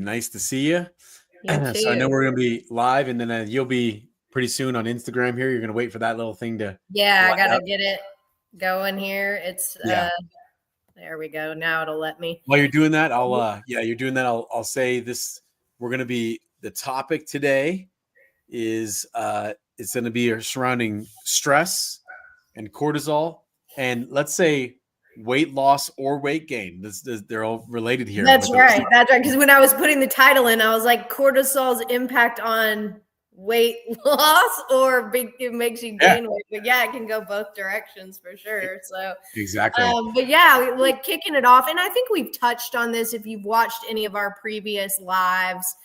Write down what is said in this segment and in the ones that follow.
Nice to see you. You too. So I know we're going to be live, and then you'll be pretty soon on Instagram here. You're going to wait for that little thing to. Yeah, I got to get it going here. It's Yeah. There we go. Now it'll let me. While you're doing that, you're doing that. I'll say this. We're going to be, the topic today is it's going to be surrounding stress and cortisol, and let's say weight loss or weight gain. They're all related here. That's right. That's right. Because when I was putting the title in, I was like, cortisol's impact on weight loss, or it makes you gain weight. But yeah, it can go both directions for sure. So exactly. But yeah, like kicking it off. And I think we've touched on this if you've watched any of our previous lives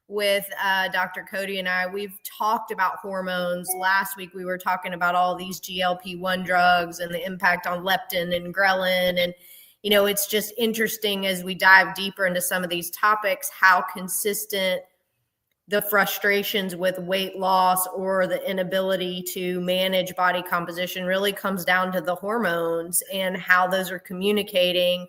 with Dr. Cody and I. We've talked about hormones. Last week, we were talking about all these GLP-1 drugs and the impact on leptin and ghrelin. And, you know, it's just interesting as we dive deeper into some of these topics, how consistent the frustrations with weight loss or the inability to manage body composition really comes down to the hormones and how those are communicating,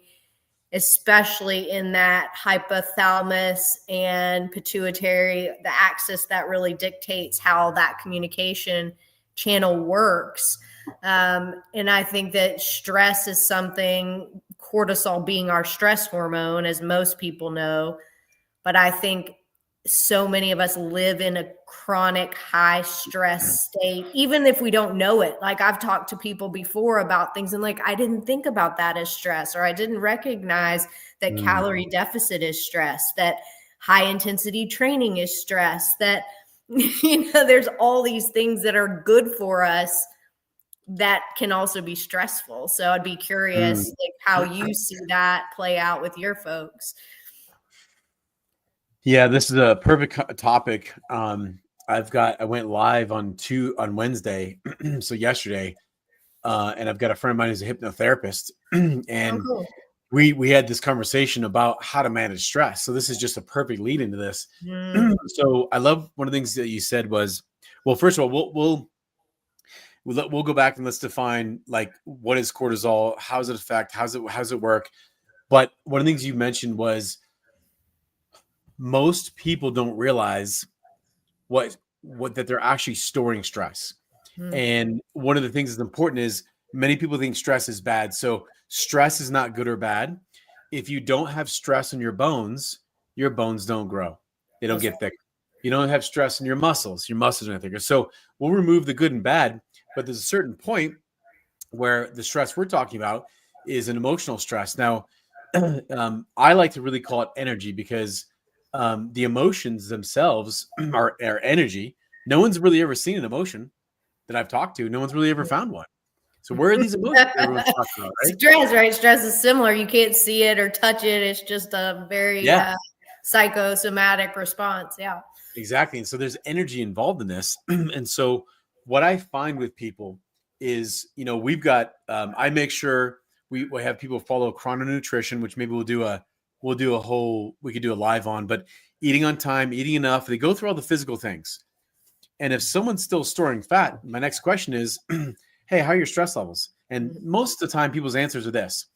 especially in that hypothalamus and pituitary, the axis that really dictates how that communication channel works. And I think that stress is something, cortisol being our stress hormone, as most people know, but I think so many of us live in a chronic high stress state, even if we don't know it. Like I've talked to people before about things and like, I didn't think about that as stress, or I didn't recognize that calorie deficit is stress, that high intensity training is stress, that, you know, there's all these things that are good for us that can also be stressful. So I'd be curious like how you see that play out with your folks. Yeah, this is a perfect topic. I went live on Wednesday, so yesterday, and I've got a friend of mine who's a hypnotherapist, and we had this conversation about how to manage stress. So this is just a perfect lead into this. So I love one of the things that you said was, well, first of all, we'll go back and let's define like what is cortisol, how does it affect, how's it work? But one of the things you mentioned was, most people don't realize what that they're actually storing stress. And one of the things that's important is many people think stress is bad. So stress is not good or bad. If you don't have stress in your bones don't grow. They don't get thicker. You don't have stress in your muscles don't get thicker. So we'll remove the good and bad, but there's a certain point where the stress we're talking about is an emotional stress. Now, I like to really call it energy, because the emotions themselves are energy. No one's really ever seen an emotion that I've talked to. No one's really ever found one. So where are these emotions everyone's talking about, right? Stress, right? Stress is similar. You can't see it or touch it. It's just a very psychosomatic response. Yeah, exactly. And so there's energy involved in this. And so what I find with people is, you know, we've got, I make sure we have people follow chrononutrition, which maybe we could do a live on, but eating on time, eating enough, they go through all the physical things. And if someone's still storing fat, my next question is, hey, how are your stress levels? And most of the time people's answers are this: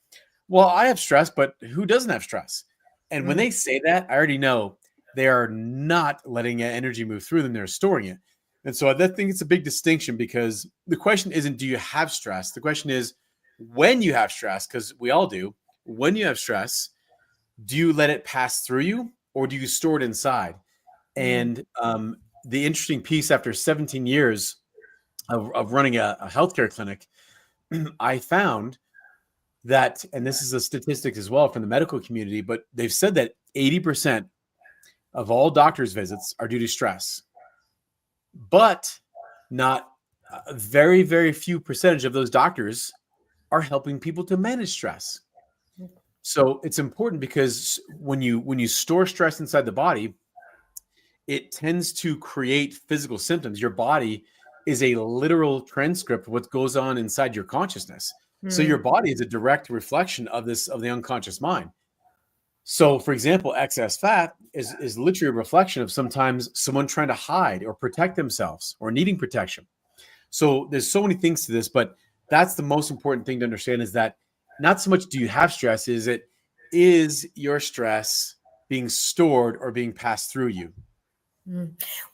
well, I have stress, but who doesn't have stress? And when they say that, I already know they are not letting energy move through them. They're storing it. And so I think it's a big distinction, because the question isn't, do you have stress? The question is, when you have stress, because we all do, when you have stress, do you let it pass through you, or do you store it inside? And the interesting piece, after 17 years of running a healthcare clinic, I found that, and this is a statistic as well from the medical community, but they've said that 80% of all doctors' visits are due to stress, but not a very, very few percentage of those doctors are helping people to manage stress. So it's important, because when you store stress inside the body, it tends to create physical symptoms. Your body is a literal transcript of what goes on inside your consciousness. So your body is a direct reflection of the unconscious mind. So, for example, excess fat is literally a reflection of sometimes someone trying to hide or protect themselves or needing protection. So there's so many things to this, but that's the most important thing to understand, is that not so much do you have stress, is your stress being stored or being passed through you.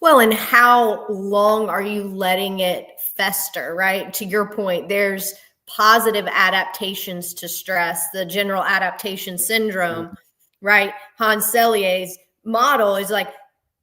Well, and how long are you letting it fester, right? To your point, there's positive adaptations to stress, the general adaptation syndrome, right? Hans Selye's model is like,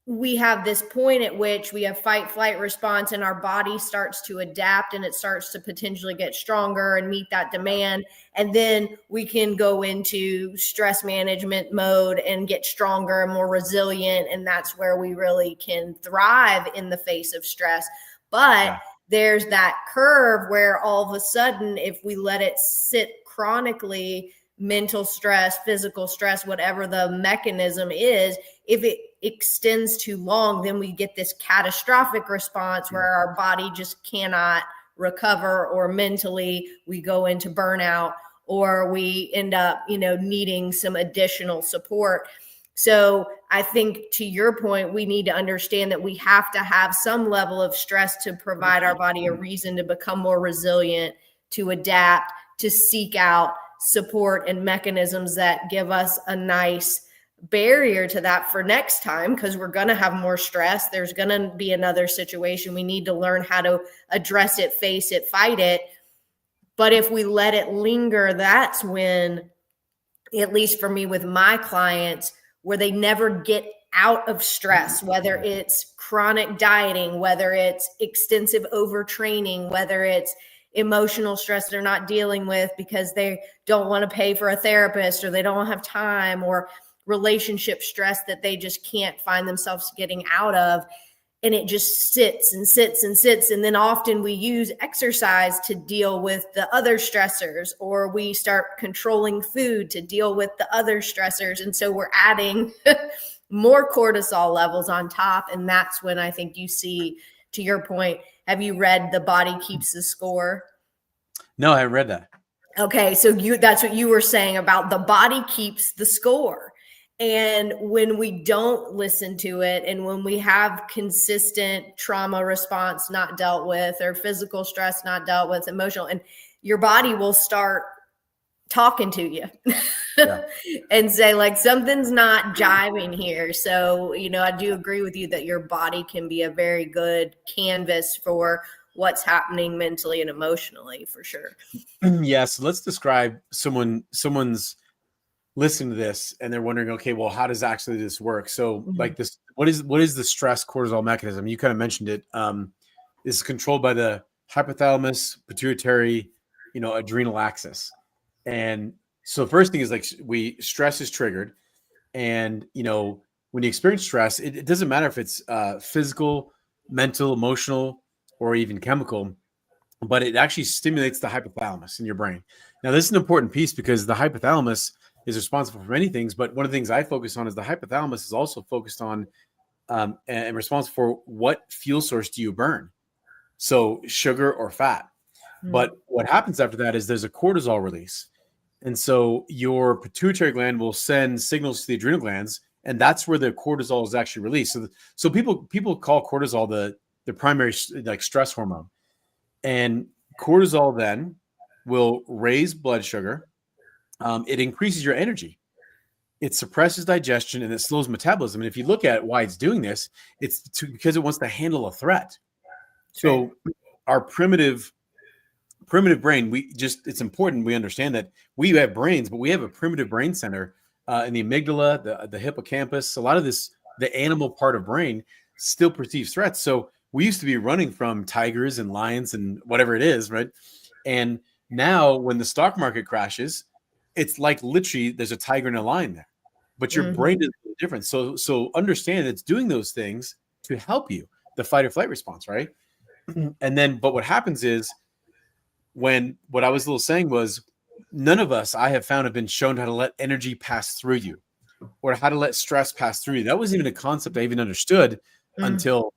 we have this point at which we have fight, flight response, and our body starts to adapt and it starts to potentially get stronger and meet that demand. And then we can go into stress management mode and get stronger and more resilient. And that's where we really can thrive in the face of stress. But there's that curve where all of a sudden, if we let it sit chronically, mental stress, physical stress, whatever the mechanism is, if it extends too long, then we get this catastrophic response where our body just cannot recover, or mentally we go into burnout, or we end up, needing some additional support. So I think, to your point, we need to understand that we have to have some level of stress to provide our body a reason to become more resilient, to adapt, to seek out support and mechanisms that give us a nice barrier to that for next time, because we're going to have more stress. There's going to be another situation. We need to learn how to address it, face it, fight it. But if we let it linger, that's when, at least for me with my clients, where they never get out of stress, whether it's chronic dieting, whether it's extensive overtraining, whether it's emotional stress they're not dealing with because they don't want to pay for a therapist, or they don't have time, or relationship stress that they just can't find themselves getting out of. And it just sits and sits and sits. And then often we use exercise to deal with the other stressors, or we start controlling food to deal with the other stressors. And so we're adding more cortisol levels on top. And that's when I think you see, to your point, have you read The Body Keeps the Score? No, I haven't read that. Okay. So that's what you were saying about the body keeps the score. And when we don't listen to it, and when we have consistent trauma response not dealt with, or physical stress not dealt with, emotional, and your body will start talking to you and say, like, something's not jiving here. So, I do agree with you that your body can be a very good canvas for what's happening mentally and emotionally, for sure. Yeah. So let's describe someone's listening to this and they're wondering, okay, well, how does actually this work? So like this, what is the stress cortisol mechanism? You kind of mentioned it. Is controlled by the hypothalamus, pituitary, adrenal axis. And so first thing is, like, stress is triggered. And, when you experience stress, it doesn't matter if it's physical, mental, emotional, or even chemical, but it actually stimulates the hypothalamus in your brain. Now, this is an important piece because the hypothalamus is responsible for many things, but one of the things I focus on is the hypothalamus is also focused on and responsible for what fuel source do you burn? So sugar or fat. But what happens after that is there's a cortisol release. And so your pituitary gland will send signals to the adrenal glands, and that's where the cortisol is actually released. So people call cortisol the primary, like, stress hormone. And cortisol then will raise blood sugar. It increases your energy. It suppresses digestion, and it slows metabolism. And if you look at why it's doing this, it's because it wants to handle a threat. So our primitive brain, it's important we understand that we have brains, but we have a primitive brain center in the amygdala, the hippocampus. A lot of this, the animal part of brain, still perceives threats. So we used to be running from tigers and lions and whatever it is, right? And now when the stock market crashes, it's like literally there's a tiger and a lion there, but your brain is different. So understand it's doing those things to help you, the fight or flight response, right? And then, but what happens is, what I was saying was, none of us, I have found, have been shown how to let energy pass through you, or how to let stress pass through you. That wasn't even a concept I even understood until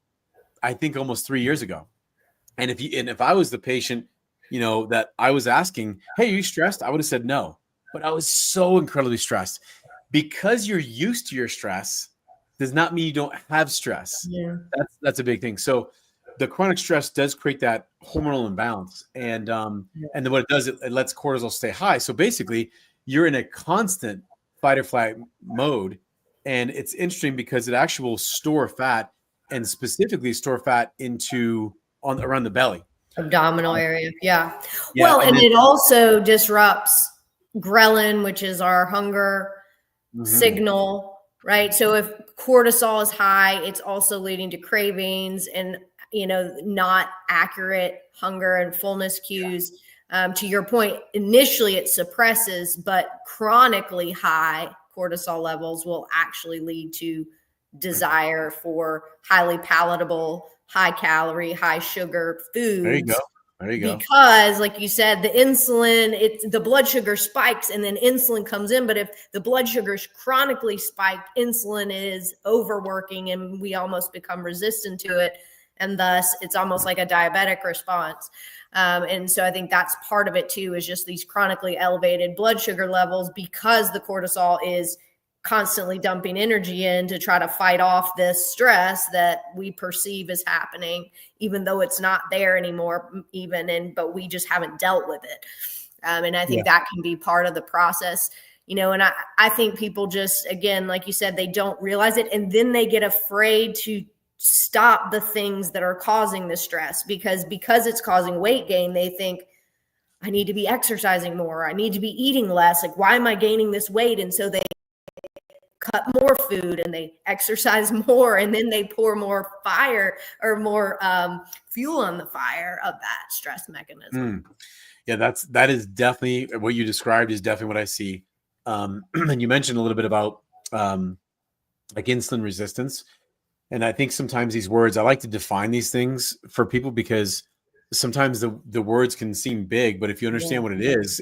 I think almost 3 years ago. And if I was the patient, that I was asking, hey, are you stressed? I would have said no. But I was so incredibly stressed. Because you're used to your stress does not mean you don't have stress. Yeah. That's a big thing. So the chronic stress does create that hormonal imbalance. And then what it does, it lets cortisol stay high. So basically, you're in a constant fight or flight mode. And it's interesting because it actually will store fat, and specifically store fat around the belly. Abdominal area. Yeah. Yeah. Well, and then, it also disrupts ghrelin, which is our hunger signal, right? So if cortisol is high, it's also leading to cravings and, not accurate hunger and fullness cues. To your point, initially it suppresses, but chronically high cortisol levels will actually lead to desire for highly palatable, high calorie, high sugar foods. There you go. Because, like you said, the blood sugar spikes and then insulin comes in. But if the blood sugar is chronically spiked, insulin is overworking and we almost become resistant to it. And thus it's almost like a diabetic response. And so I think that's part of it too, is just these chronically elevated blood sugar levels, because the cortisol is constantly dumping energy in to try to fight off this stress that we perceive as happening, even though it's not there anymore, but we just haven't dealt with it. And I think that can be part of the process, and I think people just, again, like you said, they don't realize it. And then they get afraid to stop the things that are causing the stress because it's causing weight gain. They think, I need to be exercising more. I need to be eating less. Like, why am I gaining this weight? And so they cut more food and they exercise more, and then they pour more fire or more fuel on the fire of that stress mechanism. Yeah, that is definitely what you described is definitely what I see. And you mentioned a little bit about like insulin resistance. And I think sometimes these words, I like to define these things for people because sometimes the words can seem big, but if you understand what it is,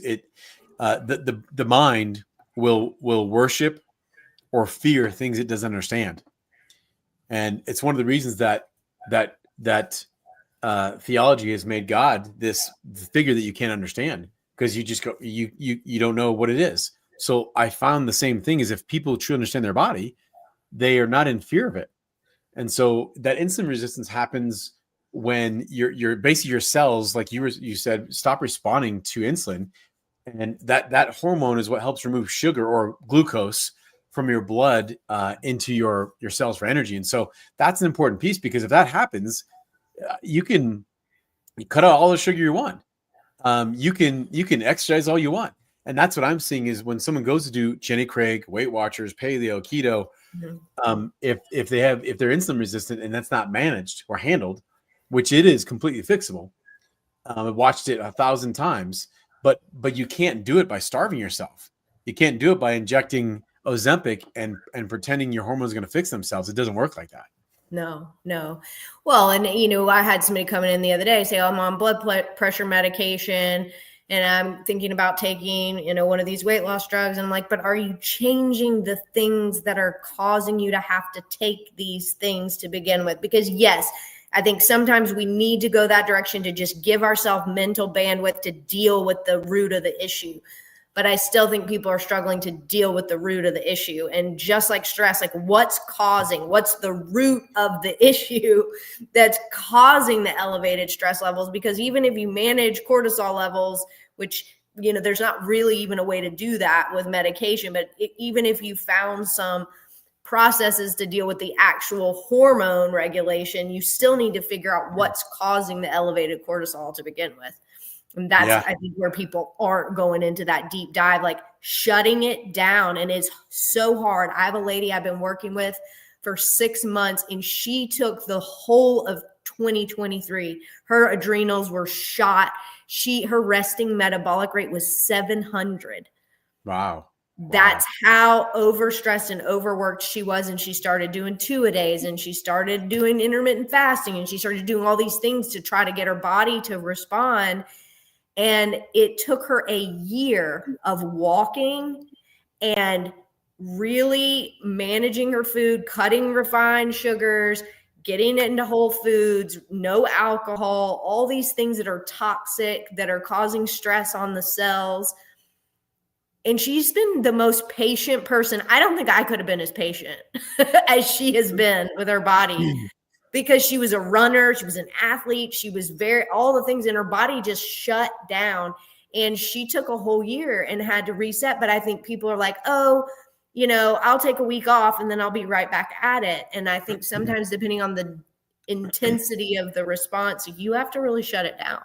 the mind will worship or fear things it doesn't understand. And it's one of the reasons that theology has made God this figure that you can't understand, because you don't know what it is. So I found the same thing is, if people truly understand their body, they are not in fear of it. And so that insulin resistance happens when your basically your cells, like you said, stop responding to insulin, and that hormone is what helps remove sugar or glucose from your blood into your cells for energy. And so that's an important piece, because if that happens, you cut out all the sugar you want. You can exercise all you want. And that's what I'm seeing is when someone goes to do Jenny Craig, Weight Watchers, paleo, keto, if they're insulin resistant and that's not managed or handled, which it is completely fixable. I've watched it 1,000 times, but you can't do it by starving yourself. You can't do it by injecting Ozempic and pretending your hormones are going to fix themselves. It doesn't work like that. No. Well, and I had somebody coming in the other day say, I'm on blood pressure medication and I'm thinking about taking, one of these weight loss drugs. And I'm like, but are you changing the things that are causing you to have to take these things to begin with? Because yes, I think sometimes we need to go that direction to just give ourselves mental bandwidth to deal with the root of the issue. But I still think people are struggling to deal with the root of the issue. And just like stress, like what's the root of the issue that's causing the elevated stress levels? Because even if you manage cortisol levels, which, there's not really even a way to do that with medication, but even if you found some processes to deal with the actual hormone regulation, you still need to figure out what's causing the elevated cortisol to begin with. And that's, I think, where people aren't going into that deep dive, like shutting it down. And it's so hard. I have a lady I've been working with for 6 months, and she took the whole of 2023. Her adrenals were shot. Her resting metabolic rate was 700. Wow. That's how overstressed and overworked she was. And she started doing 2-a-days, and she started doing intermittent fasting, and she started doing all these things to try to get her body to respond. And it took her a year of walking and really managing her food, cutting refined sugars, getting into whole foods, no alcohol, all these things that are toxic, that are causing stress on the cells. And she's been the most patient person. I don't think I could have been as patient as she has been with her body. Because she was a runner, she was an athlete, she was all the things in her body just shut down. And she took a whole year and had to reset. But I think people are like, oh, I'll take a week off and then I'll be right back at it. And I think sometimes depending on the intensity of the response, you have to really shut it down.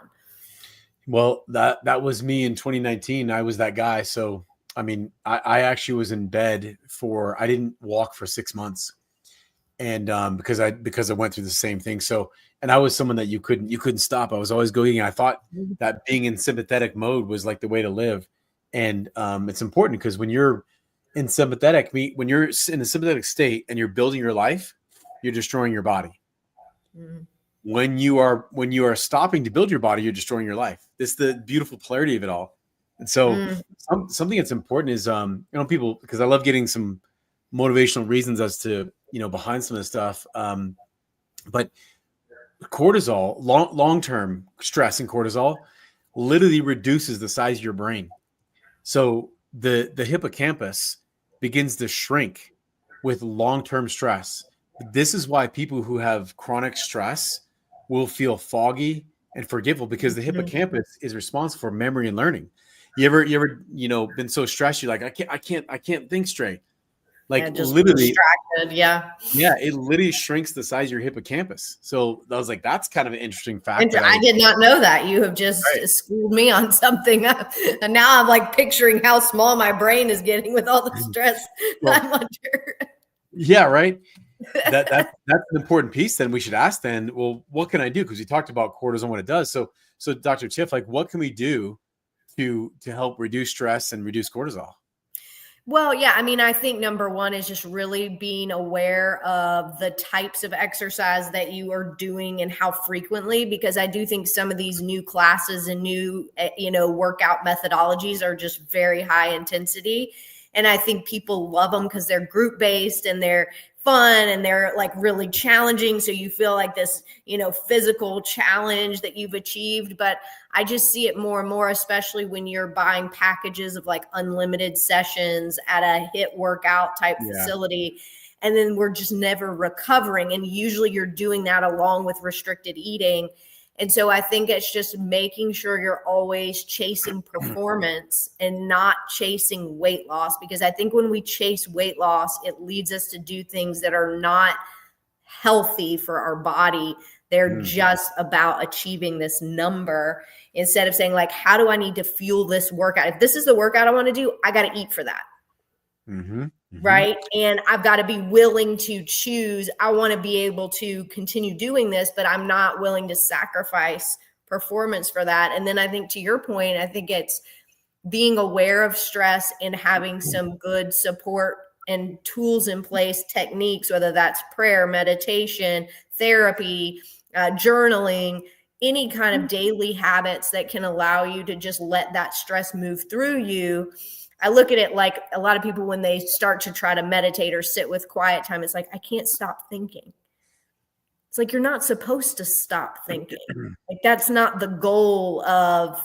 Well, that was me in 2019. I was that guy. So, I mean, I actually was in bed I didn't walk for 6 months. And because I went through the same thing. So, and I was someone that you couldn't stop. I was always going. I thought that being in sympathetic mode was like the way to live. And it's important because when you're in when you're in a sympathetic state and you're building your life, you're destroying your body. Mm. When you are stopping to build your body, you're destroying your life. It's the beautiful polarity of it all. And so something that's important is, people, because I love getting some motivational reasons as to, behind some of the stuff. But cortisol, long-term stress and cortisol literally reduces the size of your brain. So the hippocampus begins to shrink with long-term stress. This is why people who have chronic stress will feel foggy and forgetful, because the hippocampus is responsible for memory and learning. You ever been so stressed you're like, I can't think straight. Like, just literally distracted. Yeah, it literally shrinks the size of your hippocampus. So I was like, that's kind of an interesting fact. I did not know that. You have just schooled me on something. And now I'm like picturing how small my brain is getting with all the stress I'm under. Yeah, right. That's an important piece. Then we should ask then, well, what can I do? Because we talked about cortisol, what it does. So Dr. Tiff, like, what can we do to help reduce stress and reduce cortisol? Well, yeah, I mean, I think number one is just really being aware of the types of exercise that you are doing and how frequently, because I do think some of these new classes and new, workout methodologies are just very high intensity. And I think people love them because they're group based and they're fun and they're like really challenging. So you feel like this, physical challenge that you've achieved. But I just see it more and more, especially when you're buying packages of like unlimited sessions at a HIIT workout type facility. And then we're just never recovering. And usually you're doing that along with restricted eating. And so I think it's just making sure you're always chasing performance and not chasing weight loss, because I think when we chase weight loss, it leads us to do things that are not healthy for our body. They're just about achieving this number instead of saying, like, how do I need to fuel this workout? If this is the workout I want to do, I got to eat for that. Right. And I've got to be willing to choose. I want to be able to continue doing this, but I'm not willing to sacrifice performance for that. And then I think, to your point, I think it's being aware of stress and having some good support and tools in place, techniques, whether that's prayer, meditation, therapy, journaling, any kind of daily habits that can allow you to just let that stress move through you. I look at it like a lot of people, when they start to try to meditate or sit with quiet time, it's like, I can't stop thinking. It's like, you're not supposed to stop thinking. Like, that's not the goal of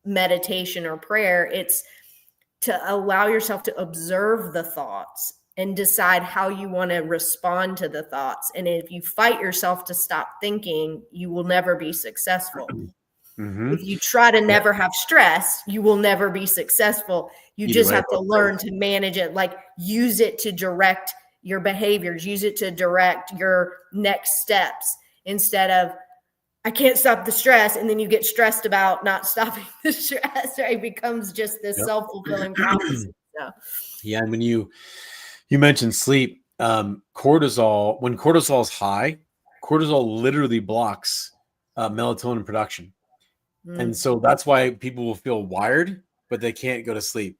meditation or prayer. It's to allow yourself to observe the thoughts and decide how you want to respond to the thoughts. And if you fight yourself to stop thinking, you will never be successful. If you try to never have stress, you will never be successful. You just have to learn to manage it, like use it to direct your behaviors, use it to direct your next steps, instead of, I can't stop the stress. And then you get stressed about not stopping the stress. Right? It becomes just this self-fulfilling prophecy. So. Yeah. And when you mentioned sleep, cortisol, when cortisol is high, cortisol literally blocks melatonin production. And so that's why people will feel wired, but they can't go to sleep.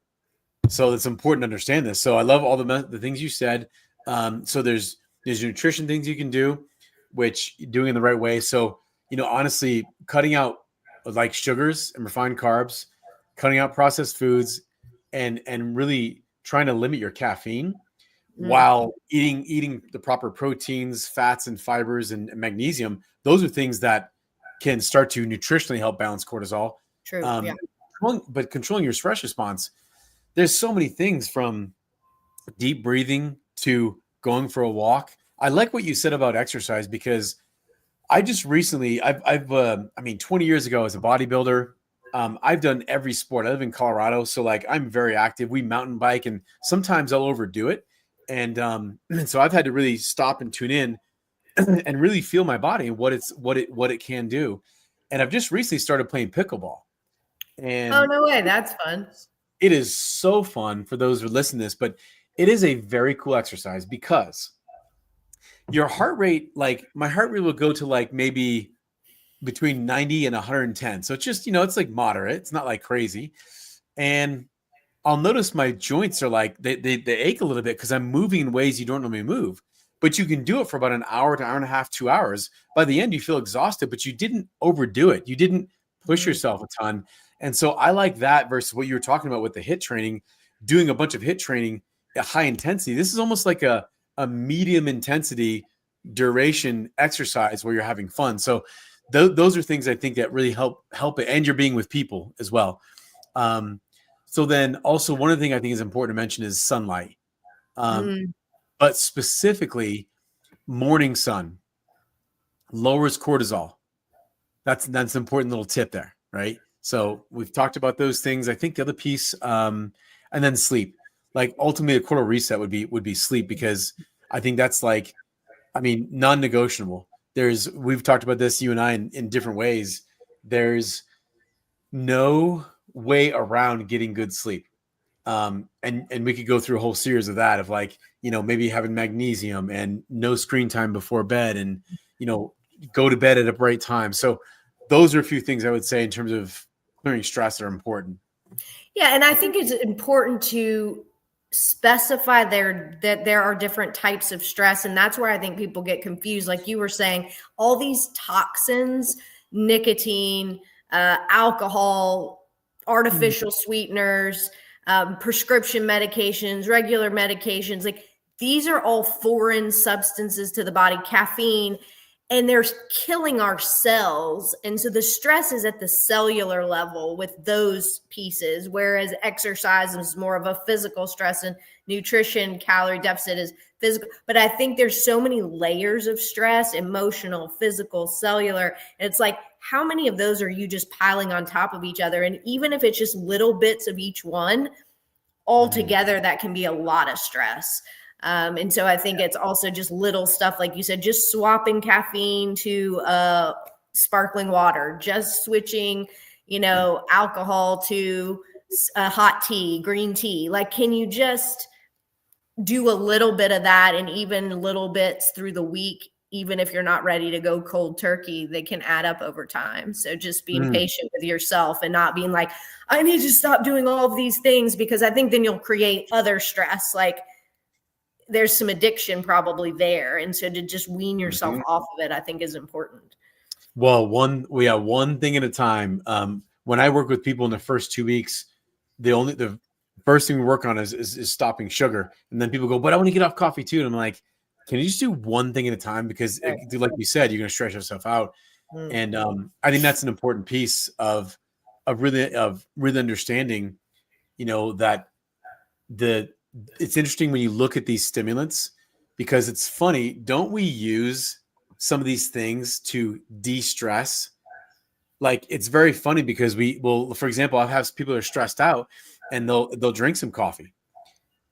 So it's important to understand this. So I love all the things you said. So there's nutrition things you can do, which you're doing in the right way. So, honestly, cutting out like sugars and refined carbs, cutting out processed foods, and really trying to limit your caffeine while eating the proper proteins, fats, and fibers and magnesium. Those are things that can start to nutritionally help balance cortisol. True. But controlling your stress response, there's so many things, from deep breathing to going for a walk. I like what you said about exercise, because I just recently, 20 years ago, as a bodybuilder, I've done every sport. I live in Colorado, so like I'm very active. We mountain bike, and sometimes I'll overdo it. And so I've had to really stop and tune in and really feel my body and what it can do. And I've just recently started playing pickleball. And oh, no way. That's fun. it is so fun for those who listen to this, but it is a very cool exercise because your heart rate, like my heart rate will go to like maybe between 90 and 110. So it's just, it's like moderate. It's not like crazy. And I'll notice my joints are like, they ache a little bit because I'm moving in ways you don't normally move. But you can do it for about an hour to hour and a half, 2 hours. By the end, you feel exhausted, but you didn't overdo it. You didn't push yourself a ton. And so I like that versus what you were talking about with the HIIT training, doing a bunch of HIIT training at high intensity. This is almost like a medium intensity duration exercise where you're having fun. So those are things I think that really help it. And you're being with people as well. So then also one of the things I think is important to mention is sunlight. But specifically morning sun lowers cortisol. That's an important little tip there, right? So we've talked about those things. I think the other piece, and then sleep. Like ultimately, a cortisol reset would be sleep, because I think that's like, non-negotiable. We've talked about this, you and I, in different ways. There's no way around getting good sleep. And we could go through a whole series of that, of like, maybe having magnesium and no screen time before bed, and, go to bed at a bright time. So those are a few things I would say in terms of clearing stress that are important. Yeah. And I think it's important to specify that there are different types of stress. And that's where I think people get confused. Like you were saying, all these toxins, nicotine, alcohol, artificial sweeteners, prescription medications, regular medications, like these are all foreign substances to the body, caffeine, and they're killing our cells. And so the stress is at the cellular level with those pieces, whereas exercise is more of a physical stress, and nutrition, calorie deficit is physical. But I think there's so many layers of stress: emotional, physical, cellular. And it's like, how many of those are you just piling on top of each other? And even if it's just little bits of each one, all together, that can be a lot of stress. And so I think it's also just little stuff, like you said, just swapping caffeine to sparkling water, just switching, alcohol to hot tea, green tea. Like, can you just do a little bit of that, and even little bits through the week, even if you're not ready to go cold turkey, they can add up over time. So just being patient with yourself and not being like, I need to stop doing all of these things, because I think then you'll create other stress. Like, there's some addiction probably there. And so to just wean yourself off of it, I think is important. Well, one thing at a time. When I work with people in the first 2 weeks, the first thing we work on is stopping sugar. And then people go, but I want to get off coffee too. And I'm like, can you just do one thing at a time? Because like you said, you're going to stress yourself out. And I think that's an important piece of really understanding, that it's interesting when you look at these stimulants, because it's funny. Don't we use some of these things to de-stress? Like, it's very funny because for example, I'll have people that are stressed out and they'll drink some coffee.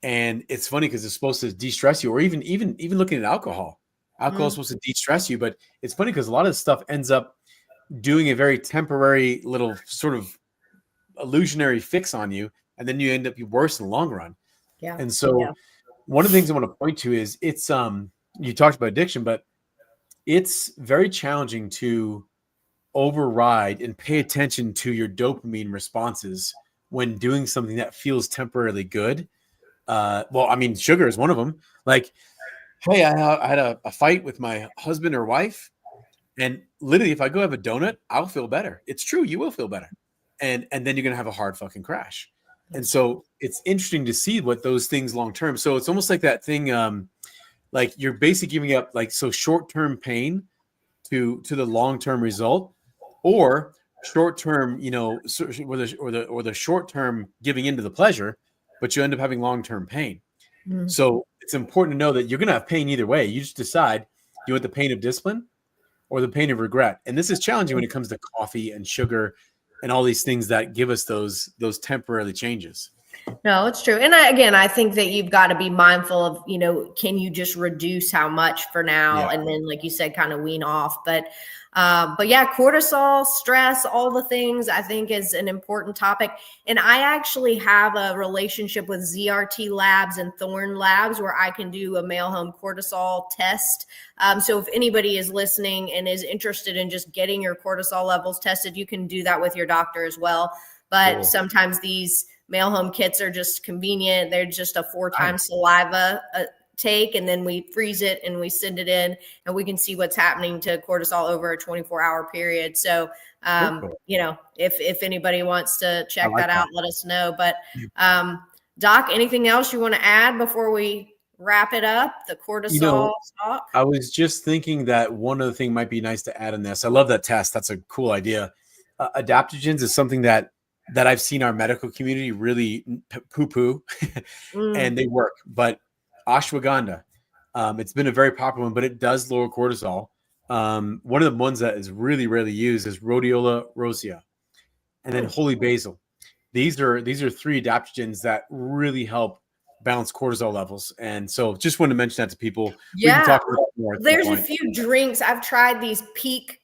And it's funny because it's supposed to de-stress you, or even looking at alcohol. Alcohol is supposed to de-stress you, but it's funny because a lot of this stuff ends up doing a very temporary little sort of illusionary fix on you, and then you end up worse in the long run. Yeah. And so one of the things I want to point to is it's you talked about addiction, but it's very challenging to override and pay attention to your dopamine responses when doing something that feels temporarily good. Sugar is one of them. Like, hey, I had a fight with my husband or wife, and literally, if I go have a donut, I'll feel better. It's true, you will feel better, and then you're gonna have a hard fucking crash. And so it's interesting to see what those things long term. So it's almost like that thing, like you're basically giving up, like, so short term pain to the long term result, or short term, or the short term giving into the pleasure, but you end up having long term pain. So it's important to know that you're going to have pain either way. You just decide, do you want the pain of discipline or the pain of regret? And this is challenging when it comes to coffee and sugar, and all these things that give us those temporary changes. No, it's true. And I think that you've got to be mindful of, can you just reduce how much for now? Yeah. And then, like you said, kind of wean off. But yeah, cortisol, stress, all the things I think is an important topic. And I actually have a relationship with ZRT Labs and Thorne Labs where I can do a male home cortisol test. So if anybody is listening and is interested in just getting your cortisol levels tested, you can do that with your doctor as well. But Cool. Sometimes these male home kits are just convenient. They're just a 4-time saliva take, and then we freeze it and we send it in, and we can see what's happening to cortisol over a 24-hour period. So, if anybody wants to check that out, let us know. But Doc, anything else you want to add before we wrap it up? The cortisol talk? I was just thinking that one other thing might be nice to add in this. I love that test. That's a cool idea. Adaptogens is something that I've seen our medical community really poo-poo and they work. But ashwagandha, it's been a very popular one, but it does lower cortisol. One of the ones that is really rarely used is rhodiola rosea, and then holy basil. These are 3 adaptogens that really help balance cortisol levels. And so just wanted to mention that to people. Yeah. We can talk about more There's a few drinks. I've tried these Peak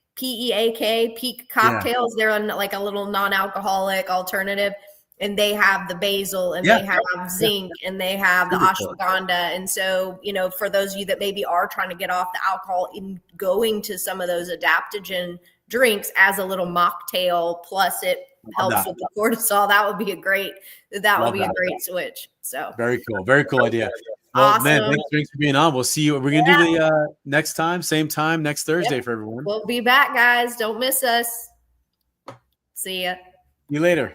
cocktails. They're like a little non-alcoholic alternative, and they have the basil, and they have zinc, and they have the ashwagandha. And so, for those of you that maybe are trying to get off the alcohol, in going to some of those adaptogen drinks as a little mocktail, plus it helps with the cortisol, that would be a great switch. So very cool idea. Well, awesome. Man, thanks for being on. We'll see you. We're going to do the next time, same time, next Thursday for everyone. We'll be back, guys. Don't miss us. See ya. See you later.